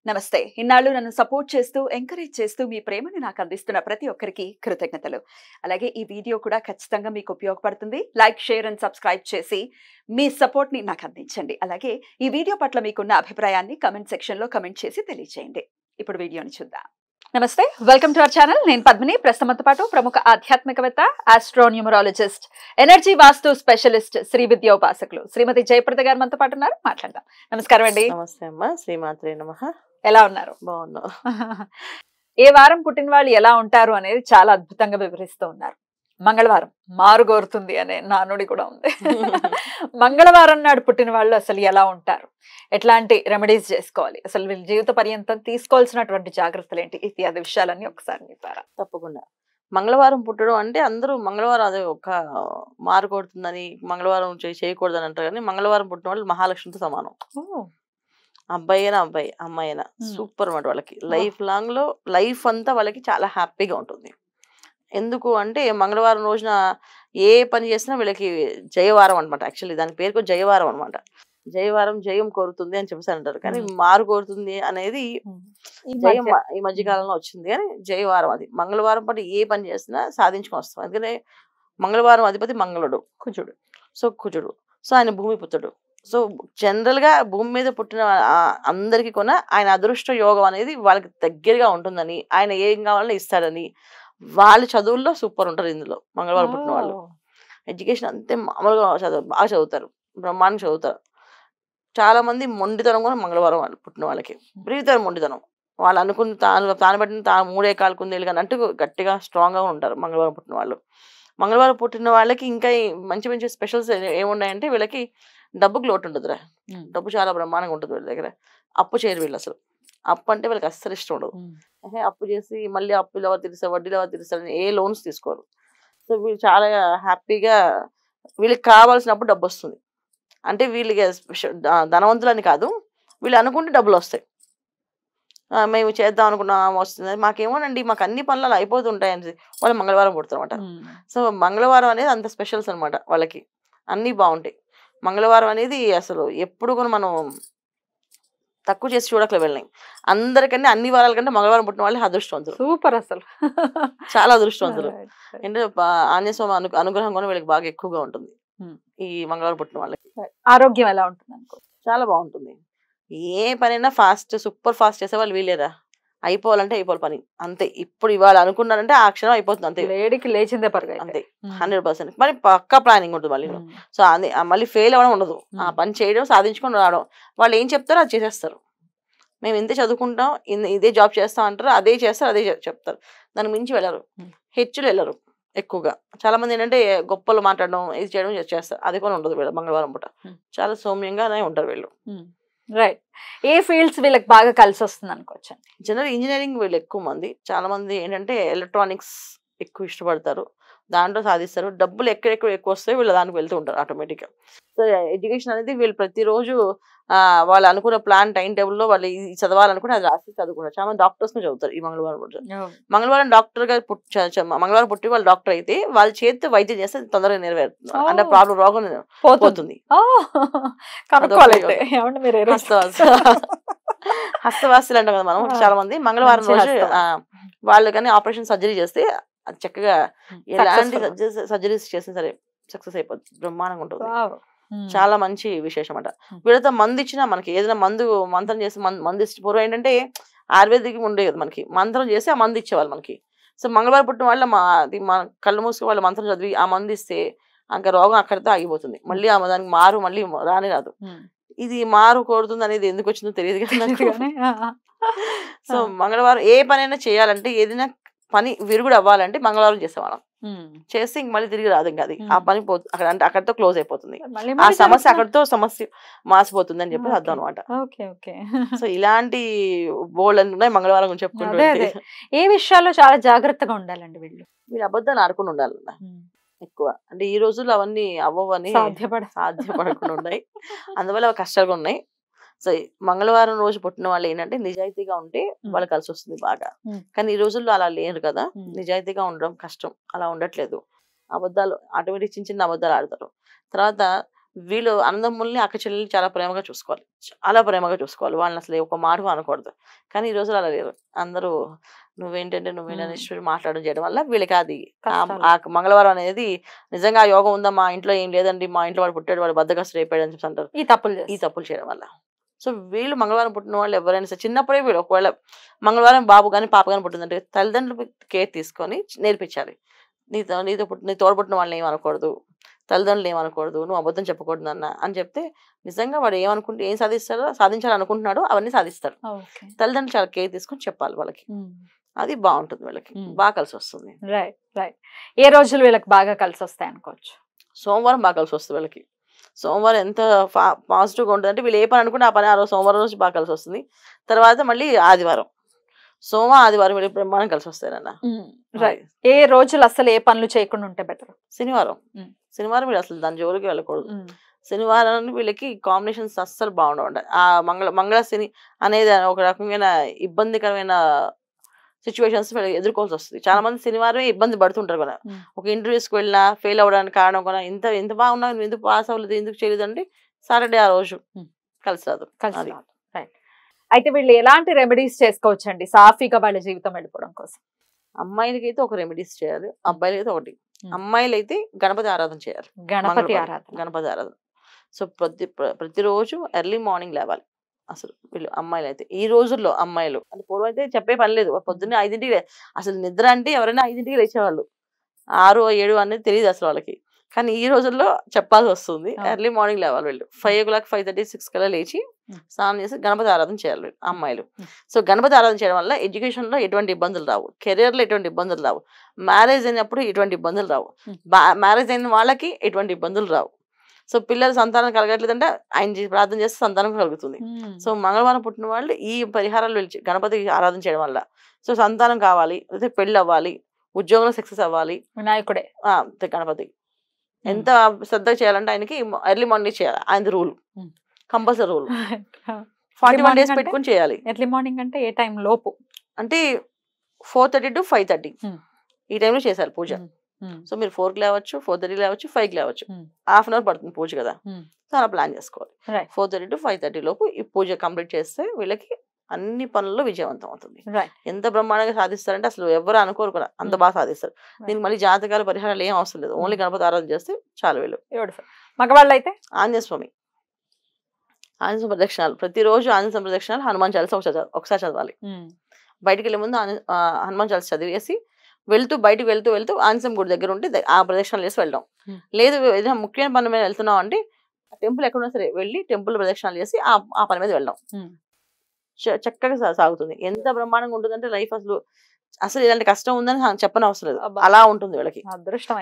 నమస్తే. ఇన్నాళ్ళు నన్ను సపోర్ట్ చేస్తూ, ఎంకరేజ్ చేస్తూ మీ ప్రేమని నాకు అందిస్తున్న ప్రతి ఒక్కరికి కృతజ్ఞతలు. అలాగే ఈ వీడియో కూడా ఖచ్చితంగా మీకు ఉపయోగపడుతుంది. లైక్, షేర్ అండ్ సబ్స్క్రైబ్ చేసి మీ సపోర్ట్‌ని నాకు అందించండి. అలాగే ఈ వీడియో పట్ల మీకున్న అభిప్రాయాన్ని కామెంట్ సెక్షన్‌లో కామెంట్ చేసి తెలియజేయండి. ఇప్పుడు వీడియోని చూద్దాం. నమస్తే, వెల్కమ్ టు అవర్ ఛానల్. నేను పద్మిని. ప్రస్తుతంతో పాటు ప్రముఖ ఆధ్యాత్మికవేత్త, ఆస్ట్రోన్యూమరాలజిస్ట్, ఎనర్జీ వాస్తు స్పెషలిస్ట్, శ్రీ విద్యా ఉపాసకులు శ్రీమతి జయప్రద గారు మనతో పాటు ఉన్నారు. మాట్లాడదాం. నమస్కారం అండి. నమస్తే అమ్మా. శ్రీమాత్రే నమః. ఎలా ఉన్నారు? బాగున్నా. ఏ వారం పుట్టిన వాళ్ళు ఎలా ఉంటారు అనేది చాలా అద్భుతంగా వివరిస్తూ ఉన్నారు. మంగళవారం మారుగోరుతుంది అనే నానుడి కూడా ఉంది. మంగళవారం నాడు పుట్టిన వాళ్ళు అసలు ఎలా ఉంటారు, ఎట్లాంటి రెమెడీస్ చేసుకోవాలి, అసలు వీళ్ళ జీవిత పర్యంతం తీసుకోవాల్సినటువంటి జాగ్రత్తలు ఏంటి, ఇత్యాది విషయాలన్నీ ఒకసారి చెప్పారా? తప్పకుండా. మంగళవారం పుట్టడం అంటే అందరూ మంగళవారం అదే ఒక మారు కొడుతుందని, మంగళవారం చేయకూడదని అంటారు. కానీ మంగళవారం పుట్టిన వాళ్ళు మహాలక్ష్మితో సమానం. అబ్బాయి అయినా అబ్బాయి, అమ్మాయి అయినా సూపర్ అన్నమాట. వాళ్ళకి లైఫ్ లాంగ్ లో లైఫ్ అంతా వాళ్ళకి చాలా హ్యాపీగా ఉంటుంది. ఎందుకు అంటే మంగళవారం రోజున ఏ పని చేసినా వీళ్ళకి జయవారం అనమాట. యాక్చువల్లీ దాని పేరుకు జయవారం అనమాట. జయవారం జయం కోరుతుంది అని చెప్పేసి అంటారు. కానీ మారు కోరుతుంది అనేది జయం ఈ మధ్యకాలంలో వచ్చింది. కానీ జయవారం అది. మంగళవారం పాటు ఏ పని చేసినా సాధించుకొని వస్తాం. ఎందుకంటే మంగళవారం అధిపతి మంగళుడు, కుజుడు. కుజుడు ఆయన భూమిపుత్రుడు. జనరల్ గా భూమి మీద పుట్టిన అందరికి కూడా ఆయన అదృష్ట యోగం అనేది వాళ్ళకి దగ్గరగా ఉంటుందని, ఆయన ఏం కావాలని ఇస్తాడని, వాళ్ళ చదువుల్లో సూపర్ ఉంటారు. ఇందులో మంగళవారం పుట్టిన వాళ్ళు ఎడ్యుకేషన్ అంతే మామూలుగా బాగా చదువుతారు, బ్రహ్మాండంగా చదువుతారు. చాలా మంది మొండితనం కూడా మంగళవారం వాళ్ళు పుట్టిన వాళ్ళకి విపరీతమైన మొండితనం. వాళ్ళు అనుకున్న తాను బట్టిన తాను 3 కాలు కుందేలు కానీ అంటూ గట్టిగా స్ట్రాంగ్ గా ఉంటారు మంగళవారం పుట్టిన వాళ్ళు. మంగళవారం పుట్టిన వాళ్ళకి ఇంకా మంచి మంచి స్పెషల్స్ ఏమున్నాయంటే, వీళ్ళకి డబ్బుకి లోటు ఉంటుందిరా. డబ్బు చాలా బ్రహ్మాండంగా ఉంటుంది వీళ్ళ దగ్గర. అప్పు చేయరు వీళ్ళు అసలు. అప్పు అంటే వీళ్ళకి అస్సలు ఇష్టం ఉండదు. అప్పు చేసి మళ్ళీ అప్పులు ఎవరు తీరుస్తారు, వడ్డీలు ఎవరు తీరుస్తారని ఏ లోన్స్ తీసుకోరు. వీళ్ళు చాలా హ్యాపీగా, వీళ్ళకి కావాల్సినప్పుడు డబ్బు వస్తుంది. అంటే వీళ్ళకి ధనవంతులని కాదు, వీళ్ళు అనుకుంటే డబ్బులు వస్తాయి. మేము చేద్దాం అనుకున్నాం వస్తుంది, మాకేమోనండి మాకు అన్ని పనులు అలా అయిపోతుంటాయి అని వాళ్ళు మంగళవారం పుడతారన్నమాట. మంగళవారం అనేది అంత స్పెషల్స్ అనమాట. వాళ్ళకి అన్నీ బాగుంటాయి. మంగళవారం అనేది అసలు ఎప్పుడు కూడా మనం తక్కువ చేసి చూడకలే వెళ్ళినాయి. అందరికన్నా అన్ని వారాల కంటే మంగళవారం పుట్టిన వాళ్ళు అదృష్టవంతులు. సూపర్, అసలు చాలా అదృష్టవంతులు. అంటే ఆంజనేయ స్వామి అనుగ్రహం కూడా వీళ్ళకి బాగా ఎక్కువగా ఉంటుంది ఈ మంగళవారం పుట్టిన వాళ్ళకి. ఆరోగ్యం ఎలా ఉంటుంది అనుకో? చాలా బాగుంటుంది. ఏ పనైనా ఫాస్ట్, సూపర్ ఫాస్ట్ చేసే వాళ్ళు వీళ్ళేరా. అయిపోవాలంటే అయిపోవాలి పని అంతే. ఇప్పుడు ఇవాళ అనుకున్నారంటే ఆ క్షణం అయిపోతుంది అంతే. లేడికి లేచిందే పరుగు అంతే. 100%. మరి పక్కా ప్లానింగ్ ఉంటుంది మళ్ళీ. అదే మళ్ళీ ఫెయిల్ అవ్వడం ఉండదు. ఆ పని చేయడం, సాధించుకొని రావడం. వాళ్ళు ఏం చెప్తారో అది చేసేస్తారు. మేము ఇంతే చదువుకుంటాం, ఇదే జాబ్ చేస్తాం అంటారు, అదే చేస్తారు, అదే చెప్తారు. దానికి మించి వెళ్ళరు, హెచ్చులు వెళ్ళరు ఎక్కువగా. చాలా మంది ఏంటంటే గొప్పలు మాట్లాడడం, ఇది చేయడం చేస్తారు. అది కూడా ఉండదు వీళ్ళు మంగళవారం పూట. చాలా సౌమ్యంగానే ఉంటారు వీళ్ళు. రైట్. ఏ ఫీల్డ్స్ వీళ్ళకి బాగా కలిసి వస్తుంది అనుకోవచ్చు? జనరల్ ఇంజనీరింగ్ వీళ్ళు ఎక్కువ మంది. చాలా మంది ఏంటంటే ఎలక్ట్రానిక్స్ ఎక్కువ ఇష్టపడతారు, దాంట్లో సాధిస్తారు. డబ్బులు ఎక్కడెక్కడ ఎక్కువ వస్తాయి వీళ్ళు దానికి వెళ్తూ ఉంటారు ఆటోమేటిక్గా. ఎడ్యుకేషన్ అనేది వీళ్ళు ప్రతిరోజు వాళ్ళు అనుకున్న ప్లాన్ టైం టేబుల్లో వాళ్ళు చదవాలనుకుంటే అది రాసి చదువుకుంటారు. చాలా మంది డాక్టర్స్ చదువుతారు ఈ మంగళవారం పుట్టి. మంగళవారం డాక్టర్ గా మంగళవారం పుట్టి వాళ్ళు డాక్టర్ అయితే వాళ్ళ చేతితో వైద్యం చేస్తే తొందరగా నెరవేరుతుంది. అంటే ప్రాబ్లం రోగం పోతుంది. హస్తవాసులు అంటాం కదా మనం. చాలా మంది మంగళవారం రోజు వాళ్ళు కానీ ఆపరేషన్ సర్జరీ చేస్తే అది చక్కగా ఎలాంటి సర్జరీస్ చేసినా సరే సక్సెస్ అయిపోతుంది, బ్రహ్మాండంగా ఉంటుంది. చాలా మంచి విశేషం అంట. వీళ్ళతో మందు ఇచ్చినా మనకి ఏదైనా మంత్రం చేసి మందు ఇచ్చి పూర్వం ఏంటంటే ఆయుర్వేదిక్ ఉండే కదా మనకి, మంత్రం చేసి ఆ మందు ఇచ్చేవాళ్ళు మనకి. మంగళవారం పుట్టిన వాళ్ళ మన కళ్ళు మూసుకు వాళ్ళు మంత్రం చదివి ఆ మందు ఇస్తే ఇంకా రోగం అక్కడితో ఆగిపోతుంది. మళ్ళీ దానికి మారు మళ్ళీ రాని రాదు. ఇది మారు కోరుతుంది అనేది ఎందుకు వచ్చిందో తెలియదు కానీ మంగళవారం ఏ పనైనా చేయాలంటే, ఏదైనా పని విరుగుడు అవ్వాలంటే మంగళవారం చేసేవాళ్ళం. చేస్తే ఇంక మళ్ళీ తిరిగి రాదు. ఇంకా అది ఆ పని అక్కడ అంటే అక్కడితో క్లోజ్ అయిపోతుంది. ఆ సమస్య అక్కడితో సమస్య మాసిపోతుంది అని చెప్పి అర్థం అనమాట. ఇలాంటి బోల్డ్ అని ఉన్నాయి మంగళవారం గురించి చెప్పుకుంటే. ఏ విషయాల్లో చాలా జాగ్రత్తగా ఉండాలండి వీళ్ళు అబద్ధాలు ఆడుకుని ఉండాలన్న ఎక్కువ. అంటే ఈ రోజుల్లో అవన్నీ అవ్వవని సాధ్యపడకుండా ఉన్నాయి. అందువల్ల కష్టాలుగా ఉన్నాయి. మంగళవారం రోజు పుట్టిన వాళ్ళు ఏంటంటే నిజాయితీగా ఉంటే వాళ్ళు కలిసి వస్తుంది బాగా. కానీ ఈ రోజుల్లో అలా లేరు కదా, నిజాయితీగా ఉండడం కష్టం. అలా ఉండట్లేదు. అబద్ధాలు ఆటోమేటిక్ చిన్న చిన్న అబద్ధాలు ఆడతారు. తర్వాత వీళ్ళు అన్నదమ్ముల్ని అక్క చెల్లెల్ని చాలా ప్రేమగా చూసుకోవాలి, చాలా ప్రేమగా చూసుకోవాలి, వాళ్ళని అసలు ఒక మాట అనకూడదు. కానీ ఈ రోజులు అలా లేరు. అందరూ నువ్వేంటని మాట్లాడడం చేయడం వల్ల వీళ్ళకి అది ఆ మంగళవారం అనేది నిజంగా ఆ యోగం ఉందా, మా ఇంట్లో ఏం లేదండి, మా ఇంట్లో వాడు పుట్టాడు, వాడు బద్దకస్తుడు అయిపోయాడు అని చెప్పి అంటారు ఈ తప్పులు చేయడం వల్ల. సో వీళ్ళు మంగళవారం పుట్టిన వాళ్ళు ఎవరైనా సరే చిన్నప్పుడే వీళ్ళు ఒకవేళ మంగళవారం బాబు కానీ పాప కానీ పుట్టిందంటే తల్లిదండ్రులు కేర్ తీసుకొని నేర్పించాలి. నీ తోడబుట్టిన వాళ్ళని ఏమనకూడదు, తల్లిదండ్రులు ఏమనకూడదు, నువ్వు అబద్ధం చెప్పకూడదు అన్న అని చెప్తే నిజంగా వాడు ఏమనుకుంటే ఏం సాధించాలనుకుంటున్నాడో అవన్నీ సాధిస్తాడు. తల్లిదండ్రులు చాలా కేర్ తీసుకొని చెప్పాలి వాళ్ళకి, అది బాగుంటుంది, వీళ్ళకి బాగా కలిసి వస్తుంది. ఏ రోజులు వీళ్ళకి బాగా కలిసి వస్తాయి అనుకోవచ్చు? సోమవారం బాగా కలిసి వస్తుంది వీళ్ళకి. సోమవారం ఎంత పాజిటివ్గా ఉంటుంది అంటే వీళ్ళు ఏ పని అనుకుంటే ఆ పని ఆ రోజు సోమవారం రోజు బాగా కలిసి వస్తుంది. తర్వాత మళ్ళీ ఆదివారం, ఆదివారం వీళ్ళు బ్రహ్మాండం కలిసి వస్తాయన్న. ఏ రోజులు అసలు ఏ పనులు చేయకుండా ఉంటే బెటర్? శనివారం వీళ్ళు అసలు దాని జోలికి వెళ్ళకూడదు. శనివారాన్ని వీళ్ళకి కాంబినేషన్స్ అస్సలు బాగుండవు. ఆ మంగళ శని అనేది ఒక రకమైన ఇబ్బందికరమైన సిచ్యువేషన్స్ ఎదుర్కోవాల్సి వస్తుంది. చాలా మంది శనివారమే ఇబ్బంది పడుతుంటారు కదా. ఒక ఇంటర్వ్యూస్కి వెళ్ళినా ఫెయిల్ అవ్వడానికి కారణం కూడా ఎంత బాగున్నా నువ్వు ఎందుకు పాస్ అవ్వలేదు, ఎందుకు చేయలేదు అంటే సాటర్డే ఆ రోజు కలిసి రాదు. అయితే వీళ్ళు ఎలాంటి రెమెడీస్ చేసుకోవచ్చు అండి సాఫీగా వాళ్ళ జీవితం వెళ్ళిపోవడం కోసం? అమ్మాయిలకి అయితే ఒక రెమెడీస్ చేయాలి, అబ్బాయిలకి అయితే ఒకటి. అమ్మాయిలు అయితే గణపతి ఆరాధన చేయాలి. గణపతి ఆరాధన. సో ప్రతిరోజు ఎర్లీ మార్నింగ్ లేవాలి. అసలు వీళ్ళు అమ్మాయిలు అయితే ఈ రోజుల్లో అమ్మాయిలు అంటే పూర్వం అయితే చెప్పే పని లేదు, పొద్దున్నే 5ంటికి అసలు నిద్ర అంటే ఎవరైనా 5ంటికి లేచేవాళ్ళు, 6, 7 అనేది తెలియదు అసలు వాళ్ళకి. కానీ ఈ రోజుల్లో చెప్పాల్సి వస్తుంది, ఎర్లీ మార్నింగ్ లేవాలి వీళ్ళు. 5 o'clock 5:30 6 కల్లా లేచి స్నానం చేసి గణపతి ఆరాధన చేయాలి అమ్మాయిలు. సో గణపతి ఆరాధన చేయడం వల్ల ఎడ్యుకేషన్లో ఎటువంటి ఇబ్బందులు రావు, కెరియర్లో ఎటువంటి ఇబ్బందులు రావు, మ్యారేజ్ అయినప్పుడు ఎటువంటి ఇబ్బందులు రావు, మ్యారేజ్ అయిన వాళ్ళకి ఎటువంటి ఇబ్బందులు రావు. సో పిల్లలు సంతానం కలగట్లేదంటే ఆయన ప్రార్థన చేస్తే సంతానం కలుగుతుంది. సో మంగళవారం పుట్టిన వాళ్ళు ఈ పరిహారాలు వెళ్ళి గణపతి ఆరాధన చేయడం వల్ల సో సంతానం కావాలి, అయితే పెళ్ళి అవ్వాలి, ఉద్యోగంలో సక్సెస్ అవ్వాలి, వినాయకుడే గణపతి ఎంత శ్రద్ధగా చేయాలంటే ఆయనకి ఎర్లీ మార్నింగ్ చేయాలి. ఆయన రూల్ కంపల్సరీ రూల్ 41 days పెట్టుకుని చేయాలి. ఎర్లీ మార్నింగ్ అంటే ఏ టైం లోపు అంటే 4:30 to 5:30 ఈ టైంలో చేశారు పూజ. సో మీరు 4కి లేవచ్చు, 4:30 లేవచ్చు, 5కి లేవచ్చు, హాఫ్ అన్ అవర్ పడుతుంది పూజ కదా. సో అలా ప్లాన్ చేసుకోవాలి. 4:30 to 5:30 లోపు ఈ పూజ కంప్లీట్ చేస్తే వీళ్ళకి అన్ని పనుల్లో విజయవంతం అవుతుంది. ఎంత బ్రహ్మాండంగా సాధిస్తారంటే అసలు ఎవరు అనుకోరు కూడా, అంత బాగా సాధిస్తారు. దీనికి మళ్ళీ జాతకాలు పరిహారాలు ఏం అవసరం లేదు, ఓన్లీ గణపతి ఆరాధన చేస్తే చాలు. వీళ్ళు మగవాళ్ళు అయితే ఆంజనేయ స్వామి ప్రదక్షిణాలు, ప్రతిరోజు ఆంజనేయ ప్రదక్షిణాలు, హనుమాన్ చాలీసా ఒకసారి చదవాలి. బయటికి వెళ్ళే ముందు హనుమాన్ చాలీసా చదివేసి బయటికి వెళ్తూ ఆంజనేయ గుడి దగ్గర ఉంటే ఆ ప్రదక్షిణాలు చేసి వెళ్ళడం. లేదు ఏదైనా ముఖ్యమైన పని మీద వెళ్తున్నాం అంటే టెంపుల్ ఎక్కడున్నా సరే వెళ్ళి టెంపుల్ ప్రదక్షిణాలు చేసి ఆ పని మీద వెళ్ళడం చక్కగా సాగుతుంది. ఎంత బ్రహ్మాండంగా ఉంటుందంటే లైఫ్ అసలు ఇలాంటి కష్టం ఉందని చెప్పని అవసరం లేదు, అలా ఉంటుంది వీళ్ళకి.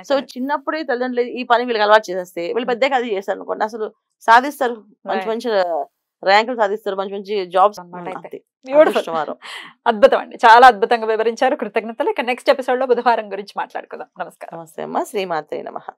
సో చిన్నప్పుడే తల్లిదండ్రులు ఈ పని వీళ్ళకి అలవాటు చేసేస్తే వీళ్ళు పెద్దగా అది చేస్తారు అనుకోండి, అసలు సాధిస్తారు, మంచి ర్యాంకులు సాధిస్తారు, మంచి జాబ్స్. అద్భుతం అండి, చాలా అద్భుతంగా వివరించారు. కృతజ్ఞతలు. ఇక నెక్స్ట్ ఎపిసోడ్ లో బుధవారం గురించి మాట్లాడుకుందాం. నమస్కారం. నమస్తే అమ్మ. శ్రీమాత్రే నమః.